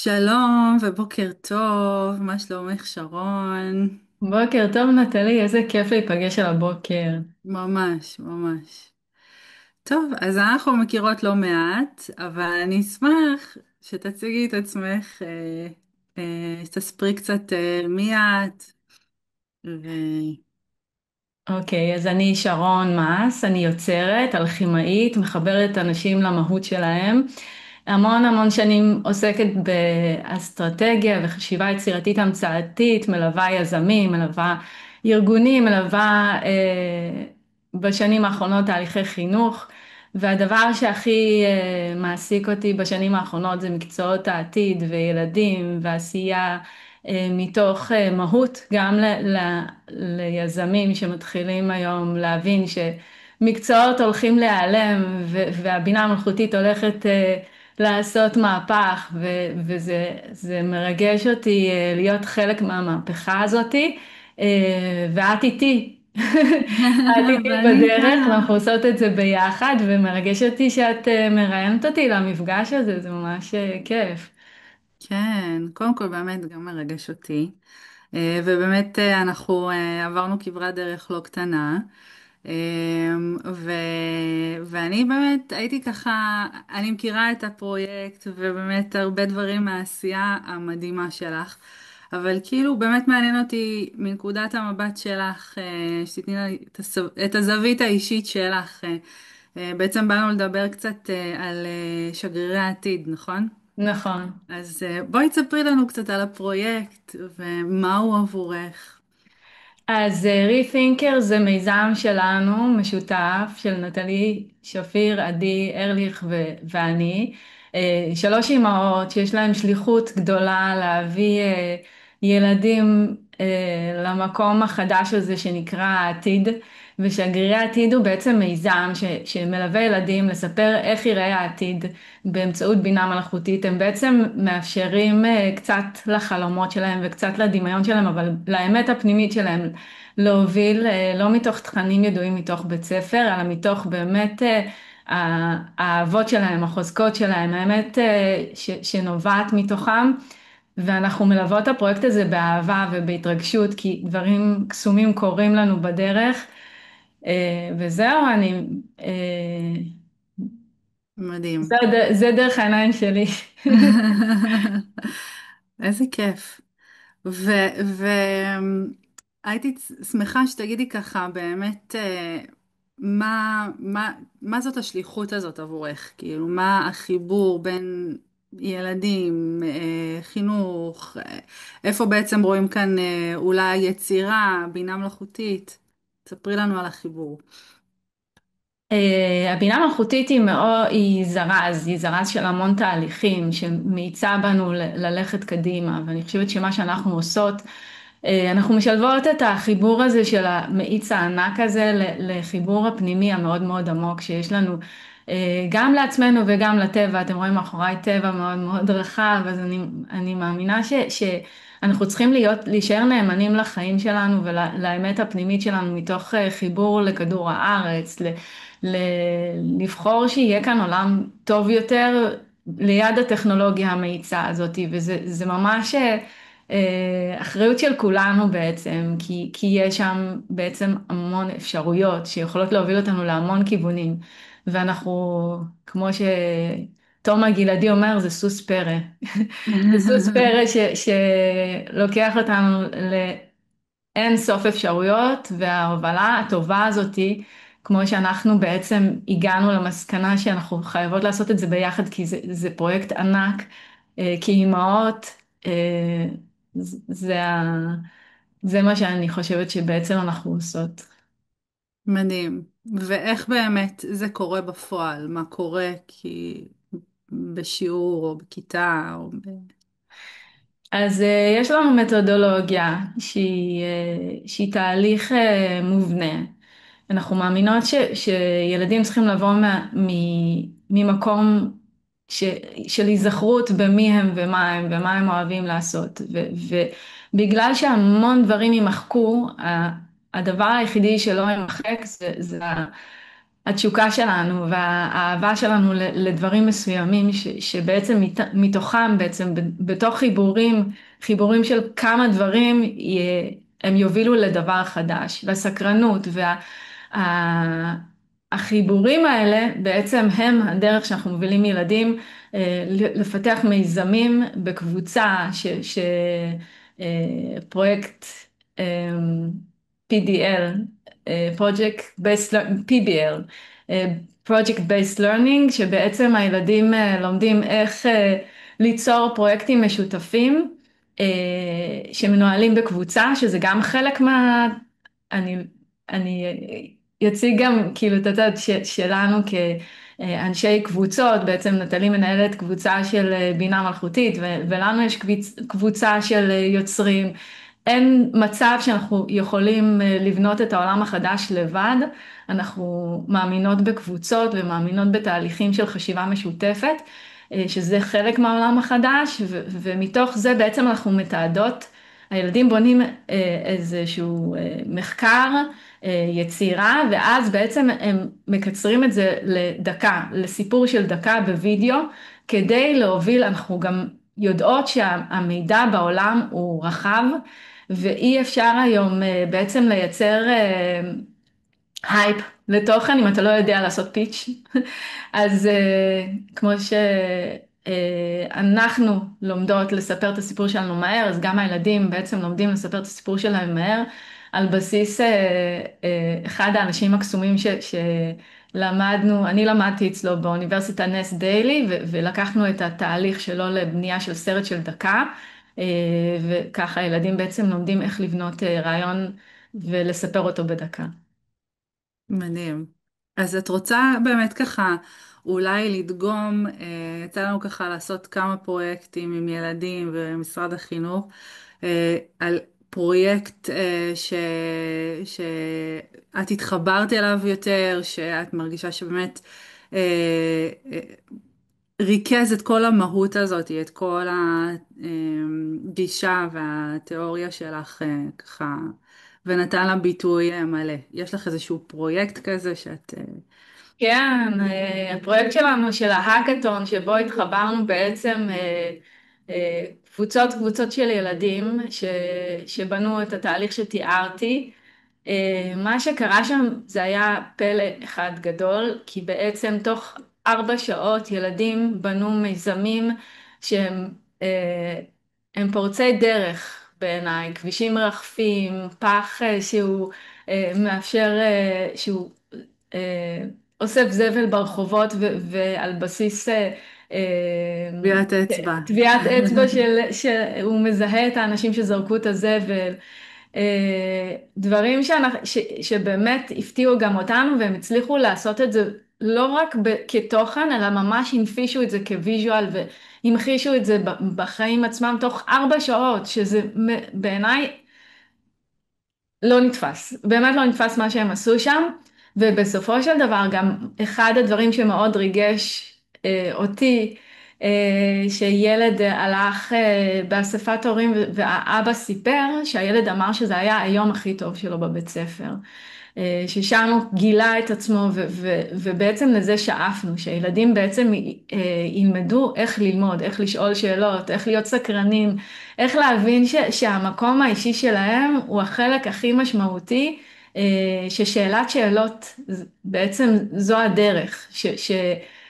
שלום ובוקר טוב, מה שלומך שרון? בוקר טוב נטלי, איזה כיף להיפגש על הבוקר. ממש, ממש. טוב, אז אנחנו מכירות לא מעט, אבל אני אשמח שתציגי את עצמך, שתספרי קצת מי את, ו... אוקיי, אז אני שרון מס, אני יוצרת, אלכימאית, מחברת אנשים למהות שלהם. המון המון שנים עוסקת באסטרטגיה וחשיבה יצירתית המצאתית, מלווה יזמים, מלווה ארגונים, מלווה בשנים האחרונות תהליכי חינוך. והדבר שהכי מעסיק אותי בשנים האחרונות זה מקצועות העתיד וילדים ועשייה מתוך מהות גם ליזמים שמתחילים היום להבין שמקצועות הולכים להיעלם והבינה המלאכותית הולכת לעשות מהפך וזה מרגש אותי להיות חלק מהמהפכה הזאתי ואת איתי. את איתי ואני בדרך כאן. ואנחנו עושות את זה ביחד ומרגש אותי שאת מראיינת אותי למפגש הזה, זה ממש כיף. כן, קודם כל באמת גם מרגש אותי. ובאמת אנחנו עברנו כברת דרך לא קטנה. ו... ואני באמת הייתי ככה, אני מכירה את הפרויקט ובאמת הרבה דברים מהעשייה המדהימה שלך, אבל כאילו באמת מעניין אותי מנקודת המבט שלך, שתתני לי את הזווית האישית שלך. בעצם באנו לדבר קצת על שגרירי העתיד, נכון? נכון. אז בואי תספרי לנו קצת על הפרויקט ומה הוא עבורך. אז רית'ינקר זה מיזם שלנו, משותף, של נטלי שפיר, עדי ארליך ואני. שלוש אימהות שיש להן שליחות גדולה להביא ילדים למקום החדש הזה שנקרא העתיד. ושגרירי העתיד הוא בעצם מיזם שמלווה ילדים לספר איך ייראה העתיד באמצעות בינה מלאכותית. הם בעצם מאפשרים קצת לחלומות שלהם וקצת לדמיון שלהם, אבל לאמת הפנימית שלהם. להוביל לא מתוך תכנים ידועים מתוך בית ספר, אלא מתוך באמת האהבות שלהם, החוזקות שלהם, האמת שנובעת מתוכם. ואנחנו מלוות את הפרויקט הזה באהבה ובהתרגשות, כי דברים קסומים קורים לנו בדרך. וזהו, אה, מדהים. זה דרך העיניים שלי. איזה כיף. והייתי שמחה שתגידי ככה באמת מה זאת השליחות הזאת עבורך? כאילו, מה החיבור בין ילדים, חינוך, איפה בעצם רואים כאן אולי יצירה, בינה מלאכותית? תספרי לנו על החיבור. הבינה המלאכותית היא זרז של המון תהליכים שמאיצה בנו ללכת קדימה, ואני חושבת שמה שאנחנו עושות, אנחנו משלבות את החיבור הזה של המאיץ הענק הזה לחיבור הפנימי המאוד מאוד עמוק שיש לנו, גם לעצמנו וגם לטבע. אתם רואים מאחוריי טבע מאוד מאוד רחב, אז אני מאמינה שאנחנו צריכים להישאר נאמנים לחיים שלנו ולאמת הפנימית שלנו מתוך חיבור לכדור הארץ, ל- לבחור שיהיה כאן עולם טוב יותר ליד הטכנולוגיה המאיצה הזאת, וזה ממש אחריות של כולנו בעצם, כי יש שם בעצם המון אפשרויות שיכולות להוביל אותנו להמון כיוונים, ואנחנו, כמו שתומא גלעדי אומר, זה סוס פרא. זה סוס פרא שלוקח אותנו אין סוף אפשרויות, וההובלה הטובה הזאתי, כמו שאנחנו בעצם הגענו למסקנה שאנחנו חייבות לעשות את זה ביחד, כי זה פרויקט ענק, כאימהות, אה, זה, זה מה שאני חושבת שבעצם אנחנו עושות. מדהים. ואיך באמת זה קורה בפועל? מה קורה כי בשיעור או בכיתה או אז יש לנו מתודולוגיה שהיא תהליך מובנה. אנחנו מאמינות שילדים צריכים לבוא ממקום ש, של היזכרות במי הם ומה הם אוהבים לעשות. ובגלל שהמון דברים יימחקו, הדבר היחידי שלא יימחק זה התשוקה שלנו והאהבה שלנו לדברים מסוימים שבעצם מתוכם בעצם בתוך חיבורים של כמה דברים הם יובילו לדבר חדש. והסקרנות והחיבורים האלה בעצם הם הדרך שאנחנו מובילים ילדים לפתח מיזמים בקבוצה פרויקט PDL, Project Based PBL, Project Based Learning, שבעצם הילדים לומדים איך ליצור פרויקטים משותפים שמנוהלים בקבוצה, שזה גם חלק אני, אני אציג גם כאילו את הצד שלנו כאנשי קבוצות, בעצם נטלי מנהלת קבוצה של בינה מלאכותית, ולנו יש קבוצה של יוצרים. אין מצב שאנחנו יכולים לבנות את העולם החדש לבד, אנחנו מאמינות בקבוצות ומאמינות בתהליכים של חשיבה משותפת, שזה חלק מהעולם החדש, ומתוך זה בעצם אנחנו מתעדות, הילדים בונים איזשהו מחקר, יצירה, ואז בעצם הם מקצרים את זה לדקה, לסיפור של דקה בווידאו, כדי להוביל, אנחנו גם יודעות שהמידע בעולם הוא רחב, ואי אפשר היום בעצם לייצר הייפ לתוכן אם אתה לא יודע לעשות פיץ'. אז כמו שאנחנו לומדות לספר את הסיפור שלנו מהר, אז גם הילדים בעצם לומדים לספר את הסיפור שלהם מהר, על בסיס אחד האנשים הקסומים שלמדנו, אני למדתי אצלו באוניברסיטה נס דיילי, ולקחנו את התהליך שלו לבנייה של סרט של דקה, וככה הילדים בעצם לומדים איך לבנות רעיון ולספר אותו בדקה. מדהים. אז את רוצה באמת ככה אולי לדגום, יצא לנו ככה לעשות כמה פרויקטים עם ילדים ומשרד החינוך, על פרויקט שאת התחברת אליו יותר, שאת מרגישה שבאמת אה, אה, ריכז את כל המהות הזאת, את כל הגישה והתיאוריה שלך ככה, ונתן לה ביטוי מלא. יש לך איזשהו פרויקט כזה שאת... כן, הפרויקט שלנו של ההאקתון, שבו התחברנו בעצם קבוצות של ילדים שבנו את התהליך שתיארתי. מה שקרה שם זה היה פלא אחד גדול, כי בעצם תוך 4 שעות ילדים בנו מיזמים שהם הם פורצי דרך בעיניי, כבישים רחפים, פח שהוא מאפשר, שהוא אה, אוסף זבל ברחובות ועל בסיס אה, טביעת אצבע. טביעת אצבע שהוא מזהה את האנשים שזרקו את הזבל. דברים שבאמת הפתיעו גם אותנו והם הצליחו לעשות את זה לא רק כתוכן אלא ממש הנפישו את זה כוויז'ואל והמחישו את זה בחיים עצמם תוך 4 שעות, שזה בעיניי לא נתפס, באמת לא נתפס מה שהם עשו שם. ובסופו של דבר גם אחד הדברים שמאוד ריגש אותי, שילד הלך באספת הורים והאבא סיפר שהילד אמר שזה היה היום הכי טוב שלו בבית ספר. ששם הוא גילה את עצמו ובעצם לזה שאפנו, שילדים בעצם ילמדו איך ללמוד, איך לשאול שאלות, איך להיות סקרנים, איך להבין שהמקום האישי שלהם הוא החלק הכי משמעותי, ששאלת שאלות בעצם זו הדרך,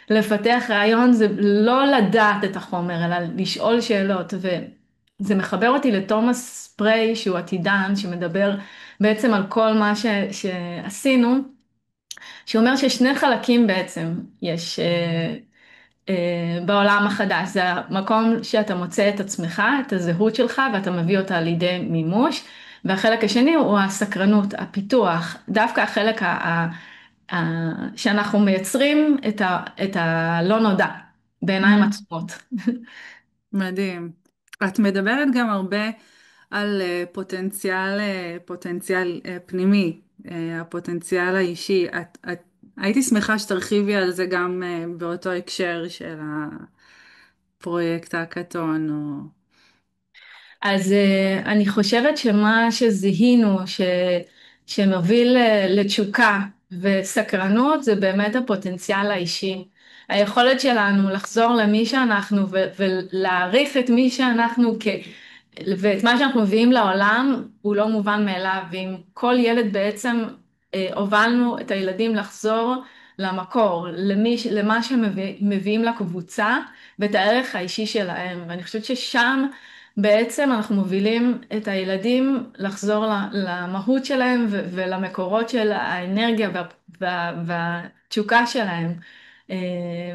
לפתח רעיון זה לא לדעת את החומר, אלא לשאול שאלות, וזה מחבר אותי לתומאס פריי, שהוא עתידן, שמדבר בעצם על כל מה שעשינו, שאומר ששני חלקים בעצם יש בעולם החדש. זה המקום שאתה מוצא את עצמך, את הזהות שלך, ואתה מביא אותה לידי מימוש, והחלק השני הוא הסקרנות, הפיתוח, דווקא החלק שאנחנו מייצרים את הלא נודע בעיניים Mhm. עצומות. מדהים. את מדברת גם הרבה על פוטנציאל פנימי, הפוטנציאל האישי. הייתי שמחה שתרחיבי על זה גם באותו הקשר של הפרויקט ההקאתון. אז אני חושבת שמה שזיהינו שמוביל לתשוקה וסקרנות זה באמת הפוטנציאל האישי. היכולת שלנו לחזור למי שאנחנו ולהעריך את מי שאנחנו ואת מה שאנחנו מביאים לעולם הוא לא מובן מאליו. ואם כל ילד בעצם הובלנו את הילדים לחזור למקור, למה שמביאים לקבוצה ואת הערך האישי שלהם. ואני חושבת ששם בעצם אנחנו מובילים את הילדים לחזור למהות שלהם ולמקורות של האנרגיה והתשוקה שלהם.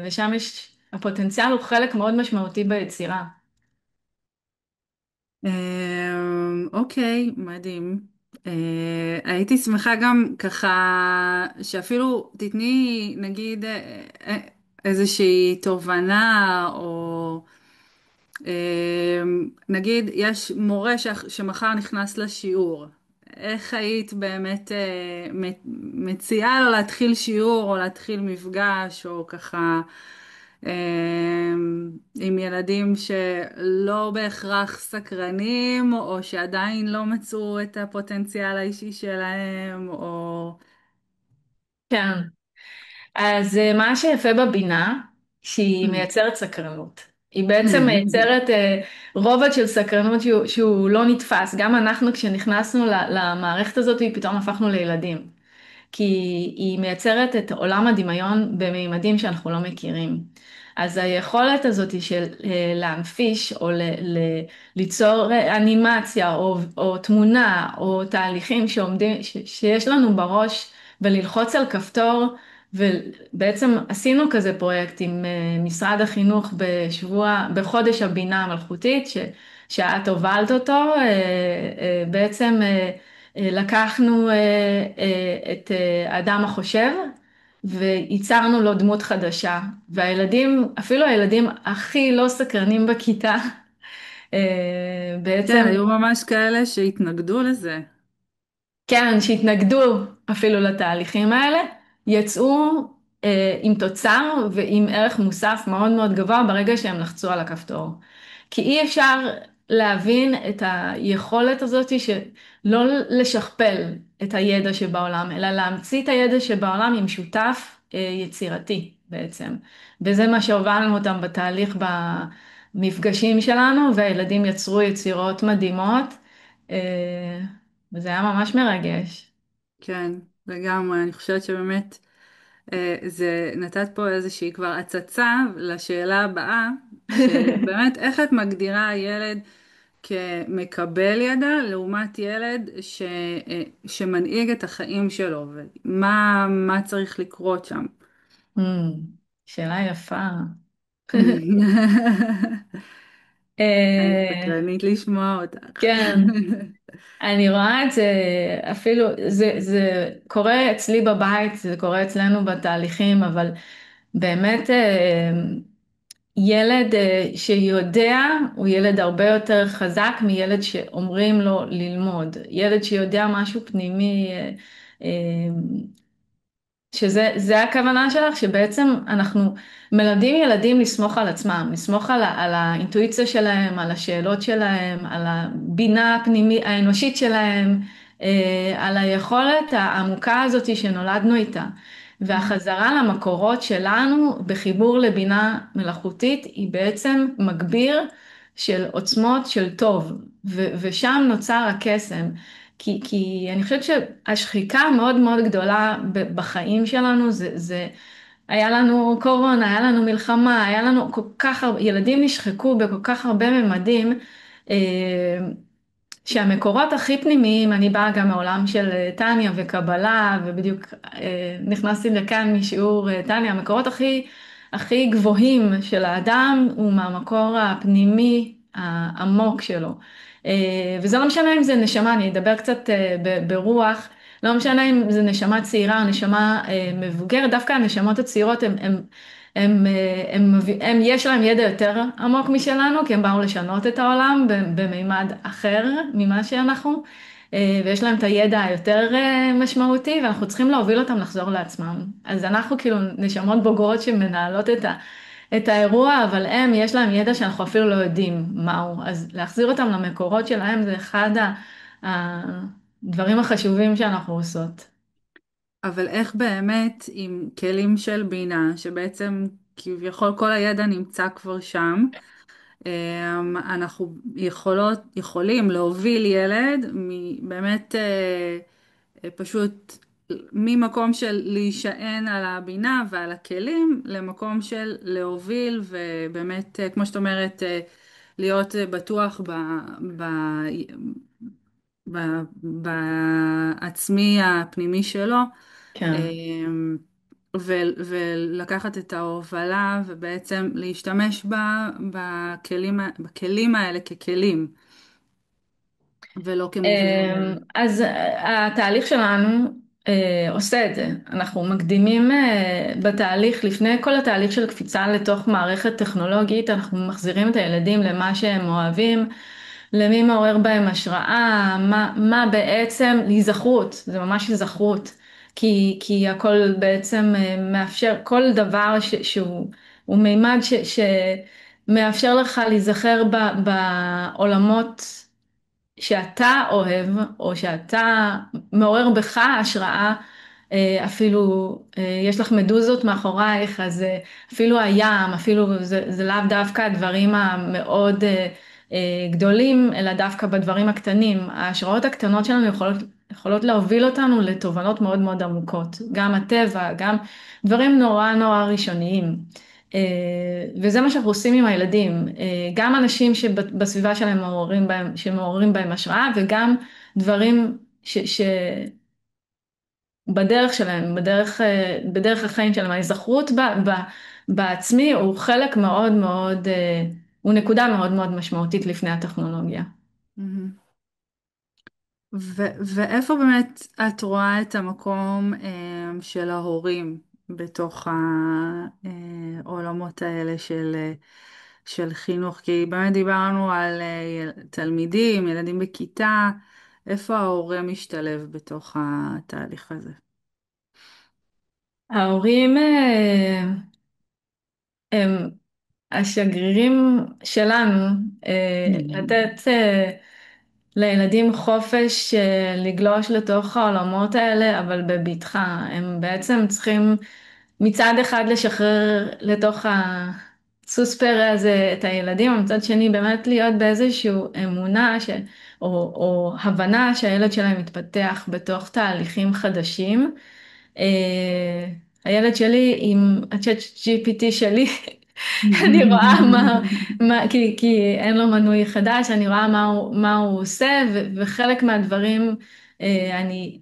ושם הפוטנציאל הוא חלק מאוד משמעותי ביצירה. אוקיי, מדהים. הייתי שמחה גם ככה שאפילו תתני נגיד איזושהי תובנה או נגיד יש מורה שמחר נכנס לשיעור. איך היית באמת מציעה לו להתחיל שיעור או להתחיל מפגש או ככה אה, עם ילדים שלא בהכרח סקרנים או שעדיין לא מצאו את הפוטנציאל האישי שלהם או... כן. אז מה שיפה בבינה, שהיא מייצרת סקרנות. היא בעצם מייצרת רובד של סקרנות שהוא לא נתפס. גם אנחנו כשנכנסנו למערכת הזאת, פתאום הפכנו לילדים. כי היא מייצרת את עולם הדמיון בממדים שאנחנו לא מכירים. אז היכולת הזאת של להמחיש או ליצור אנימציה או תמונה או תהליכים שיש לנו בראש וללחוץ על כפתור, ובעצם עשינו כזה פרויקט עם משרד החינוך בחודש הבינה המלכותית שאת הובלת אותו, בעצם לקחנו את האדם החושב וייצרנו לו דמות חדשה. והילדים, אפילו הילדים הכי לא סקרנים בכיתה, כן, בעצם, היו ממש כאלה שהתנגדו לזה. כן, שהתנגדו אפילו לתהליכים האלה, יצאו עם תוצר ועם ערך מוסף מאוד מאוד גבוה ברגע שהם לחצו על הכפתור. כי אי אפשר להבין את היכולת הזאת שלא לשכפל את הידע שבעולם, אלא להמציא את הידע שבעולם עם שותף יצירתי בעצם. וזה מה שהובלנו אותם בתהליך במפגשים שלנו, והילדים יצרו יצירות מדהימות, אה, וזה היה ממש מרגש. כן, לגמרי. אני חושבת שבאמת זה נתת פה איזושהי כבר הצצה לשאלה הבאה, של באמת איך את מגדירה ילד כמקבל ידע לעומת ילד שמנהיג את החיים שלו, ומה צריך לקרות שם. שאלה יפה. אני אה, סקרנית לשמוע אותך. כן, אני רואה את זה אפילו, זה קורה אצלי בבית, זה קורה אצלנו בתהליכים, אבל באמת ילד שיודע הוא ילד הרבה יותר חזק מילד שאומרים לו ללמוד. ילד שיודע משהו פנימי, אה, שזה הכוונה שלך, שבעצם אנחנו מלמדים ילדים לסמוך על עצמם, לסמוך על האינטואיציה שלהם, על השאלות שלהם, על הבינה הפנימית האנושית שלהם, על היכולת העמוקה הזאת שנולדנו איתה. והחזרה למקורות שלנו בחיבור לבינה מלאכותית היא בעצם מגביר של עוצמות של טוב, ושם נוצר הקסם. כי אני חושבת שהשחיקה המאוד מאוד גדולה בחיים שלנו היה לנו קורונה, היה לנו מלחמה, היה לנו כל כך הרבה, ילדים נשחקו בכל כך הרבה ממדים, אה, שהמקורות הכי פנימיים, אני באה גם מעולם של טניה וקבלה, ובדיוק נכנסתי לכאן משיעור טניה, המקורות הכי גבוהים של האדם הוא מהמקור הפנימי העמוק שלו. וזה לא משנה אם זה נשמה, אני אדבר קצת ברוח, לא משנה אם זה נשמה צעירה או נשמה מבוגרת, דווקא הנשמות הצעירות יש להם ידע יותר עמוק משלנו, כי הם באו לשנות את העולם במימד אחר ממה שאנחנו, ויש להם את הידע היותר משמעותי, ואנחנו צריכים להוביל אותם לחזור לעצמם. אז אנחנו כאילו נשמות בוגרות שמנהלות את האירוע, אבל יש להם ידע שאנחנו אפילו לא יודעים מהו. אז להחזיר אותם למקורות שלהם זה אחד הדברים החשובים שאנחנו עושות. אבל איך באמת עם כלים של בינה, שבעצם כביכול כל הידע נמצא כבר שם, אנחנו יכולים להוביל ילד באמת פשוט ממקום של להישען על הבינה ועל הכלים, למקום של להוביל ובאמת, כמו שאת אומרת, להיות בטוח ב, ב, בעצמי הפנימי שלו, כן. ולקחת את ההובלה ובעצם להשתמש בכלים האלה ככלים ולא כמובנים. אז התהליך שלנו עושה את זה. אנחנו מקדימים בתהליך, לפני כל התהליך של קפיצה לתוך מערכת טכנולוגית, אנחנו מחזירים את הילדים למה שהם אוהבים, למי מעורר בהם השראה, מה בעצם, להיזכרות, זה ממש היזכרות, כי הכל בעצם מאפשר, כל דבר שהוא מימד שמאפשר לך להיזכר בעולמות שאתה אוהב, או שאתה מעורר בך השראה, אפילו יש לך מדוזות מאחורייך, אז אפילו הים, אפילו זה לאו דווקא הדברים המאוד גדולים, אלא דווקא בדברים הקטנים. ההשראות הקטנות שלנו יכולות להוביל אותנו לתובנות מאוד מאוד עמוקות. גם הטבע, גם דברים נורא נורא ראשוניים. וזה מה שאנחנו עושים עם הילדים, גם אנשים שבסביבה שלהם שמעוררים בהם השראה, וגם דברים שבדרך שלהם, בדרך החיים שלהם, ההיזכרות בעצמי הוא חלק מאוד מאוד, הוא נקודה מאוד מאוד משמעותית לפני הטכנולוגיה. מהמם. ואיפה באמת את רואה את המקום של ההורים בתוך העולמות האלה של חינוך? כי באמת דיברנו על תלמידים, ילדים בכיתה, איפה ההורה משתלב בתוך התהליך הזה? ההורים הם השגרירים שלנו, לתת לילדים חופש לגלוש לתוך העולמות האלה, אבל בבטחה. הם בעצם צריכים מצד אחד לשחרר לתוך הסוס פרא הזה את הילדים, ומצד שני באמת להיות באיזושהי אמונה או הבנה שהילד שלהם מתפתח בתוך תהליכים חדשים. אה, הילד שלי עם הצ'אט GPT שלי, אני רואה כי אין לו מנוי חדש, אני רואה מה הוא עושה, וחלק מהדברים אני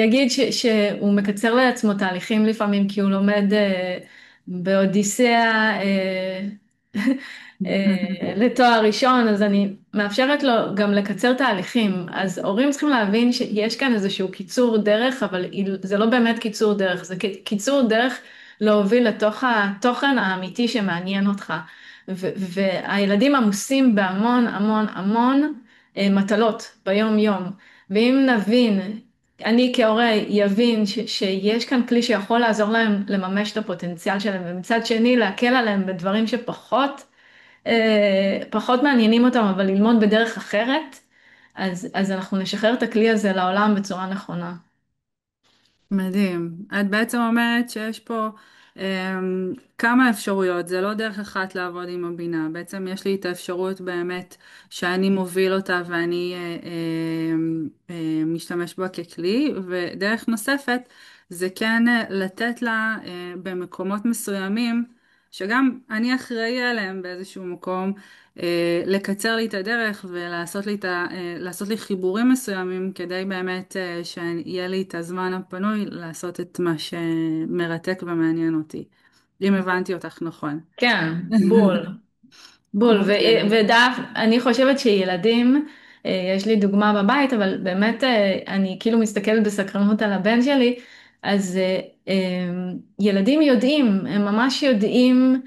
אגיד שהוא מקצר לעצמו תהליכים לפעמים, כי הוא לומד באודיסאה לתואר ראשון, אז אני מאפשרת לו גם לקצר תהליכים. אז הורים צריכים להבין שיש כאן איזשהו קיצור דרך, אבל זה לא באמת קיצור דרך, זה קיצור דרך להוביל לתוך התוכן האמיתי שמעניין אותך. והילדים עמוסים בהמון המון המון מטלות ביום יום. ואם נבין, אני כהורה יבין שיש כאן כלי שיכול לעזור להם לממש את הפוטנציאל שלהם, ומצד שני להקל עליהם בדברים פחות מעניינים אותם, אבל ללמוד בדרך אחרת, אז אנחנו נשחרר את הכלי הזה לעולם בצורה נכונה. מדהים. את בעצם אומרת שיש פה כמה אפשרויות, זה לא דרך אחת לעבוד עם הבינה. בעצם יש לי את האפשרות באמת שאני מוביל אותה ואני משתמש בה ככלי, ודרך נוספת זה כן לתת לה במקומות מסוימים, שגם אני אחראי עליהם באיזשהו מקום, לקצר לי את הדרך ולעשות לי לעשות לי חיבורים מסוימים כדי באמת שיהיה לי את הזמן הפנוי לעשות את מה שמרתק ומעניין אותי. אם הבנתי אותך נכון. כן, בול. בול, אוקיי. אני חושבת שילדים, יש לי דוגמה בבית, אבל באמת אני כאילו מסתכלת בסקרנות על הבן שלי, אז ילדים יודעים, הם ממש יודעים,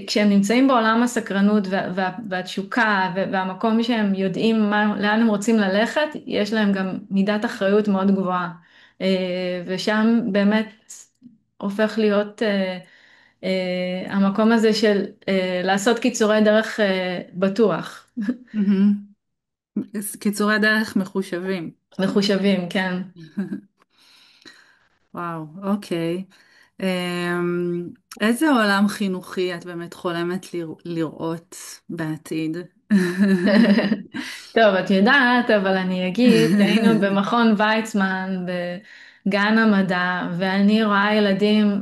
כשהם נמצאים בעולם הסקרנות והתשוקה והמקום שהם יודעים לאן הם רוצים ללכת, יש להם גם מידת אחריות מאוד גבוהה. ושם באמת הופך להיות המקום הזה של לעשות קיצורי דרך בטוח, מהמם. קיצורי דרך מחושבים. מחושבים, כן. וואו, אוקיי. אמ, איזה עולם חינוכי את באמת חולמת לראות בעתיד? טוב, את יודעת, אבל אני אגיד שהיינו במכון ויצמן בגן המדע, ואני רואה ילדים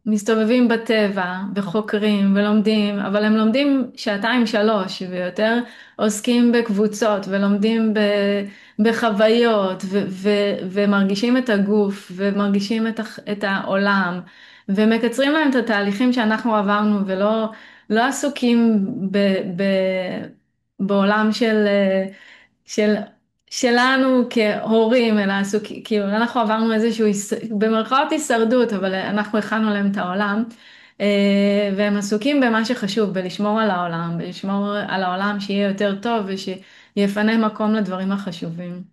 מסתובבים בטבע וחוקרים ולומדים, אבל הם לומדים שעתיים שלוש ויותר עוסקים בקבוצות ולומדים בחוויות ומרגישים את הגוף ומרגישים את העולם ומקצרים להם את התהליכים שאנחנו עברנו ולא עסוקים בעולם של, שלנו כהורים, אלא כאילו אנחנו עברנו איזשהו, במרכאות הישרדות, אבל אנחנו הכנו להם את העולם, והם עסוקים במה שחשוב, בלשמור על העולם, בלשמור על העולם שיהיה יותר טוב ושיפנה מקום לדברים החשובים.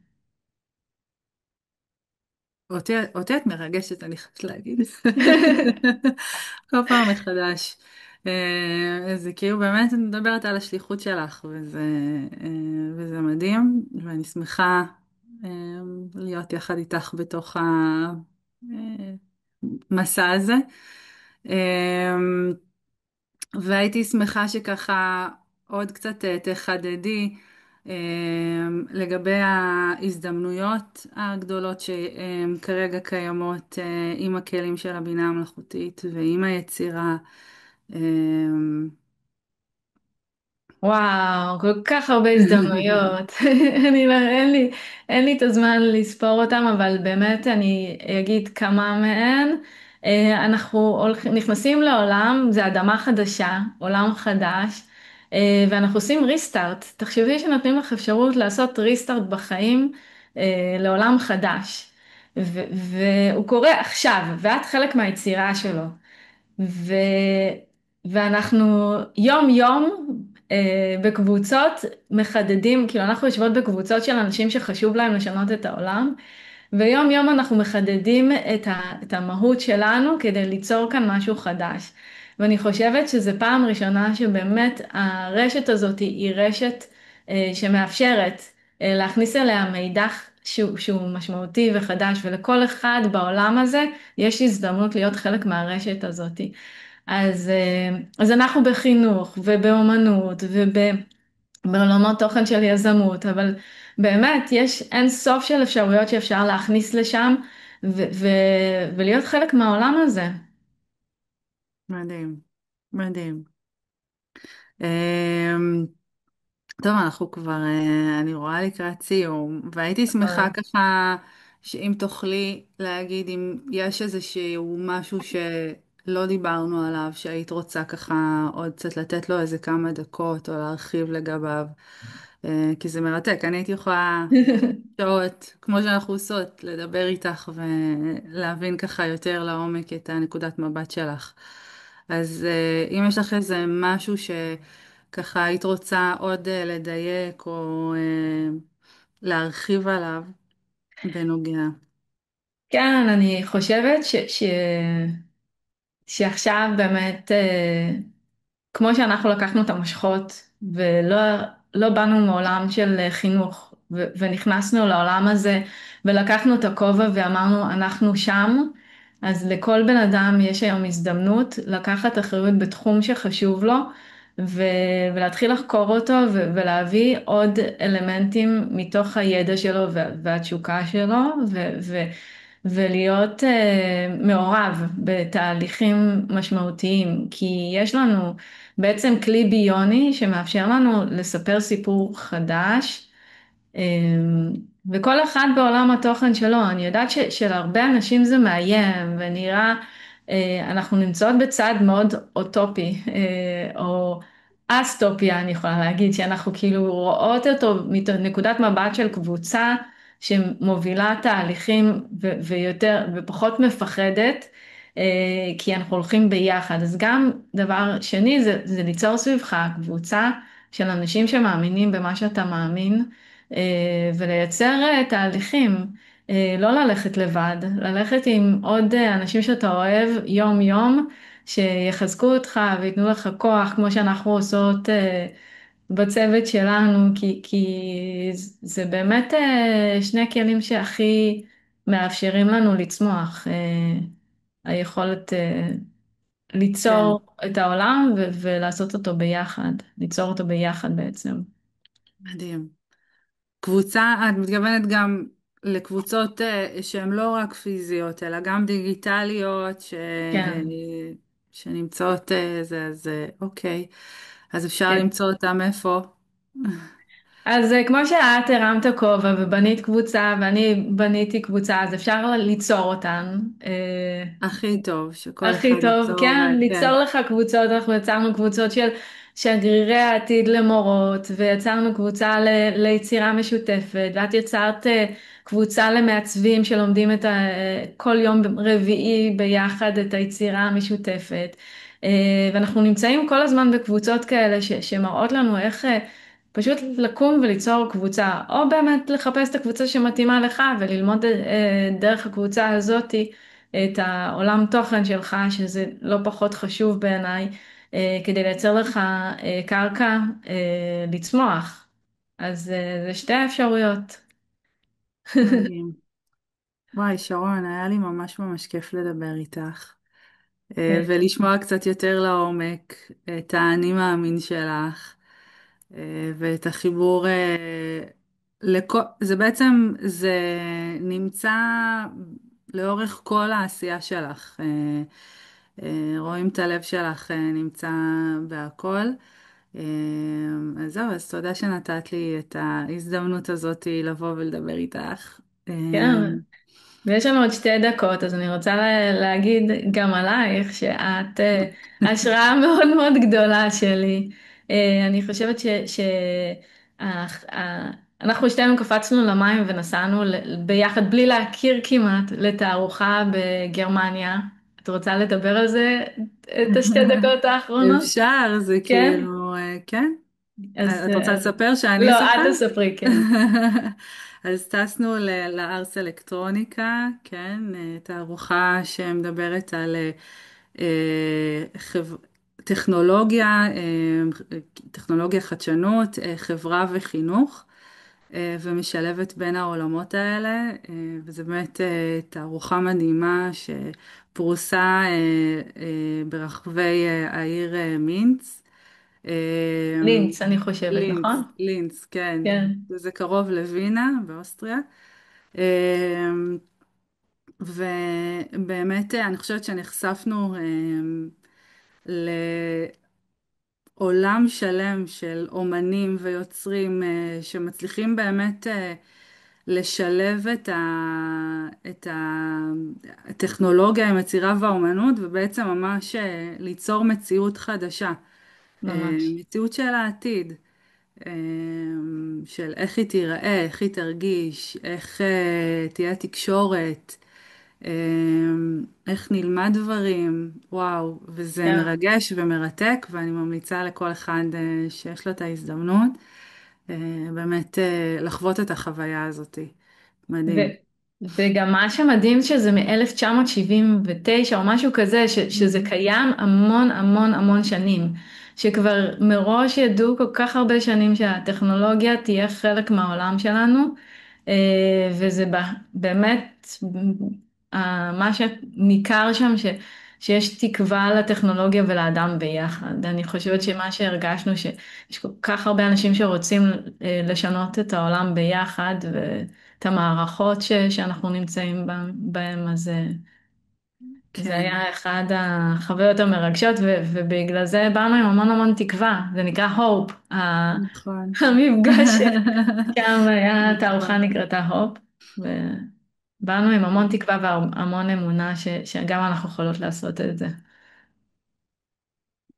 אותי את מרגשת, אני חייבת להגיד. כל פעם מחדש. זה כאילו באמת את מדברת על השליחות שלך, וזה מדהים, ואני שמחה אה, להיות יחד איתך בתוך המסע הזה. אה, והייתי שמחה שככה עוד קצת תחדדי לגבי ההזדמנויות הגדולות שכרגע קיימות עם הכלים של הבינה המלאכותית ועם היצירה. אה, וואו, כל כך הרבה הזדמנויות. אין לי את הזמן לספור אותם, אבל באמת אני אגיד כמה מהן. אנחנו נכנסים לעולם, זה אדמה חדשה, עולם חדש, ואנחנו עושים ריסטארט. תחשבי שנותנים לך אפשרות לעשות ריסטארט בחיים, לעולם חדש. והוא קורה עכשיו, ואת חלק מהיצירה שלו. ו... ואנחנו יום יום בקבוצות מחדדים, כאילו אנחנו יושבות בקבוצות של אנשים שחשוב להם לשנות את העולם, ויום יום אנחנו מחדדים את המהות שלנו כדי ליצור כאן משהו חדש. ואני חושבת שזו פעם ראשונה שבאמת הרשת הזאת היא רשת שמאפשרת להכניס אליה מידע שהוא משמעותי וחדש, ולכל אחד בעולם הזה יש הזדמנות להיות חלק מהרשת הזאת. אז אנחנו בחינוך ובאומנות ובעולמות תוכן של יזמות, אבל באמת יש אין סוף של אפשרויות שאפשר להכניס לשם ולהיות חלק מהעולם הזה. מדהים, מדהים. אמ, טוב, אנחנו כבר, אני רואה לקראת סיום, והייתי שמחה נכון. ככה, שאם תוכלי להגיד אם יש איזשהו משהו שלא דיברנו עליו, שהיית רוצה ככה עוד קצת לתת לו איזה כמה דקות, או להרחיב לגביו, כי זה מרתק. אני הייתי יכולה שעות, כמו שאנחנו עושות, לדבר איתך ולהבין ככה יותר לעומק את הנקודת מבט שלך. אז אם יש לך איזה משהו שככה היית רוצה עוד לדייק או להרחיב עליו בנוגע. כן, אני חושבת שעכשיו באמת כמו שאנחנו לקחנו את המושכות ולא באנו מעולם של חינוך ונכנסנו לעולם הזה ולקחנו את הכובע ואמרנו אנחנו שם, אז לכל בן אדם יש היום הזדמנות לקחת אחריות בתחום שחשוב לו ו- ולהתחיל לחקור אותו ולהביא עוד אלמנטים מתוך הידע שלו והתשוקה שלו ולהיות מעורב בתהליכים משמעותיים, כי יש לנו בעצם כלי ביוני שמאפשר לנו לספר סיפור חדש, וכל אחד בעולם התוכן שלו. אני יודעת שלהרבה אנשים זה מאיים ונראה, אנחנו נמצאות בצד מאוד אוטופי, או אסטופיה, אני יכולה להגיד, שאנחנו כאילו רואות אותו מנקודת מבט של קבוצה שמובילה תהליכים ויותר ופחות מפחדת, כי אנחנו הולכים ביחד. אז גם דבר שני זה ליצור סביבך קבוצה של אנשים שמאמינים במה שאתה מאמין. ולייצר תהליכים, לא ללכת לבד, ללכת עם עוד אנשים שאתה אוהב יום יום, שיחזקו אותך וייתנו לך כוח, כמו שאנחנו עושות בצוות שלנו, כי זה באמת שני כלים שהכי מאפשרים לנו לצמוח. היכולת כן, ליצור את העולם ולעשות אותו ביחד, ליצור אותו ביחד בעצם. מדהים. קבוצה, את מתכוונת גם לקבוצות שהן לא רק פיזיות, אלא גם דיגיטליות, כן. שנמצאות זה, אז אוקיי. אז אפשר כן. למצוא אותם איפה? אז כמו שאת הרמת כובע ובנית קבוצה ואני בניתי קבוצה, אז אפשר ליצור אותן. הכי טוב, שכל הכי אחד טוב, ייצור, כן, כן, ליצור לך קבוצות, אנחנו יצרנו קבוצות של שגרירי העתיד למורות, ויצרנו קבוצה ליצירה משותפת, ואת יצרת קבוצה למעצבים שלומדים כל יום רביעי ביחד את היצירה המשותפת. ואנחנו נמצאים כל הזמן בקבוצות כאלה שמראות לנו איך פשוט לקום וליצור קבוצה, או באמת לחפש את הקבוצה שמתאימה לך וללמוד דרך הקבוצה הזאתי. את העולם תוכן שלך, שזה לא פחות חשוב בעיניי, כדי לייצר לך קרקע לצמוח. אז זה שתי האפשרויות. מדהים. וואי, שרון, היה לי ממש ממש כיף לדבר איתך, ולשמוע קצת יותר לעומק את האני מאמין שלך. ואת החיבור זה בעצם, זה נמצא לאורך כל העשייה שלך. רואים את הלב שלך נמצא בהכל. אה, אז זהו, אז תודה שנתת לי את ההזדמנות הזאת לבוא ולדבר איתך. כן, ויש לנו עוד 2 דקות, אז אני רוצה להגיד גם עלייך שאת השראה מאוד מאוד גדולה שלי. אני חושבת אנחנו שתינו קפצנו למים ונסענו ביחד, בלי להכיר כמעט, לתערוכה בגרמניה. את רוצה לדבר על זה את ה2 דקות האחרונות? אפשר, זה כן? כאילו, כן. אז את רוצה לספר שאני לא, אספר? את תספרי, כן. אז טסנו לארס אלקטרוניקה, כן, תערוכה שמדברת על טכנולוגיה, טכנולוגיה חדשנות, חברה וחינוך, ומשלבת בין העולמות האלה, וזה באמת תערוכה מדהימה שפרוסה ברחבי העיר מינץ. לינץ, אני חושבת, נכון? לינץ, כן. כן. זה קרוב לווינה באוסטריה. אמ, ובאמת אני חושבת שנחשפנו לעולם שלם של אומנים ויוצרים שמצליחים באמת לשלב הטכנולוגיה עם יצירה והאומנות ובעצם ממש ליצור מציאות חדשה, ממש. מציאות של העתיד. של איך היא תיראה, איך היא תרגיש, איך תהיה תקשורת, איך נלמד דברים, וואו, וזה כן. מרגש ומרתק, ואני ממליצה לכל אחד שיש לו את ההזדמנות, אה, באמת לחוות את החוויה הזאת. ו, מדהים. וגם מה שמדהים שזה מ-1979 או משהו כזה, שזה Mhm. קיים המון המון המון שנים, שכבר מראש ידעו כל כך הרבה שנים שהטכנולוגיה תהיה חלק מהעולם שלנו, וזה באמת מה שניכר שם, שיש תקווה לטכנולוגיה ולאדם ביחד. אני חושבת שמה שהרגשנו, שיש כל כך הרבה אנשים שרוצים לשנות את העולם ביחד, את המערכות שאנחנו נמצאים בהם, אז זה כן, היה אחד החוויות המרגשות, ובגלל זה באנו עם המון המון תקווה, זה נקרא הופ, נכון. המפגש שם היה, תערוכה נכון. נקראתה הופ, ובאנו עם המון תקווה והמון אמונה שגם אנחנו יכולות לעשות את זה.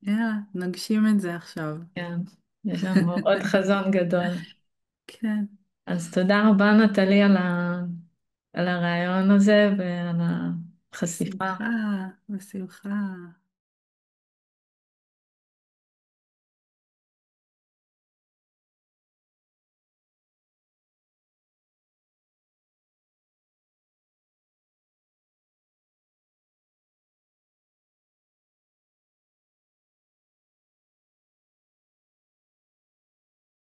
יאללה, נגשים את זה עכשיו. כן, יש לנו עוד חזון גדול. כן, אז תודה רבה נטלי על הרעיון הזה ועל החשיפה. בשמחה, בשמחה.